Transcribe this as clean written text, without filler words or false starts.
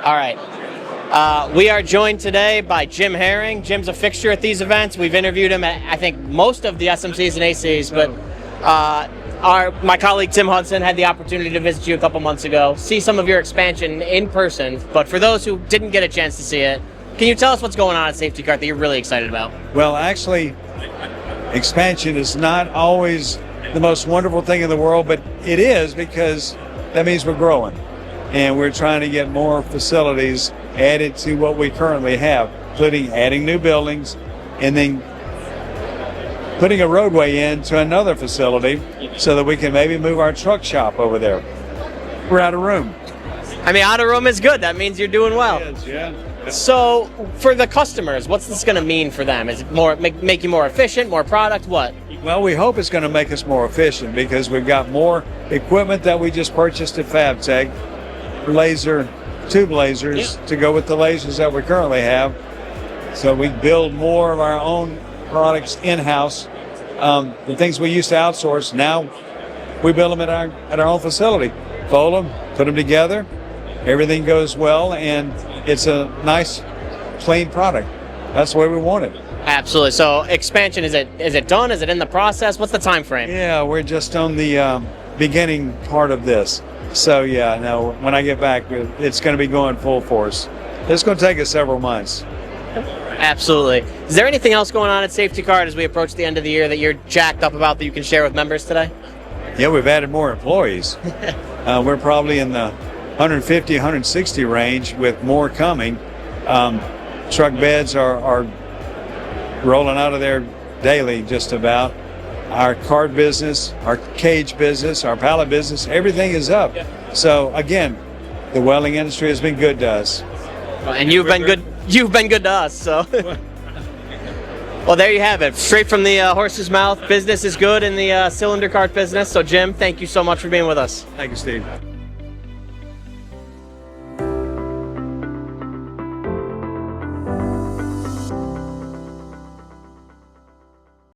All right. We are joined today by Jim Herring. Jim's a fixture at these events. We've interviewed him at, I think, most of the SMCs and ACs, but my colleague Tim Hudson had the opportunity to visit you a couple months ago, see some of your expansion in person. But for those who didn't get a chance to see it, can you tell us what's going on at SafTCart that you're really excited about? Well, actually, expansion is not always the most wonderful thing in the world, but it is, because that means we're growing. And we're trying to get more facilities added to what we currently have, including adding new buildings and then putting a roadway in to another facility so that we can maybe move our truck shop over there. We're out of room. I mean, out of room is good. That means you're doing well. It is, yeah. So, for the customers, what's this going to mean for them? Is it more make you more efficient, more product, what? Well, we hope it's going to make us more efficient because we've got more equipment that we just purchased at FabTech, tube lasers to go with the lasers that we currently have. So we build more of our own products in-house. The things we used to outsource, now we build them at our own facility. Fold them, put them together, everything goes well, and it's a nice, clean product. That's the way we want it. Absolutely. So expansion, is it done? Is it in the process? What's the time frame? Yeah, we're just on the beginning part of this. So yeah, now when I get back, it's going to be going full force. It's going to take us several months. Absolutely. Is there anything else going on at SafTCart as we approach the end of the year that you're jacked up about that you can share with members today? Yeah, we've added more employees. We're probably in the 150, 160 range with more coming. Truck beds are rolling out of there daily, just about. Our cart business, our cage business, our pallet business, everything is up. So again, the welding industry has been good to us. And you've been good. You've been good to us. So, well, there you have it. Straight from the horse's mouth. Business is good in the cylinder cart business. So, Jim, thank you so much for being with us. Thank you, Steve.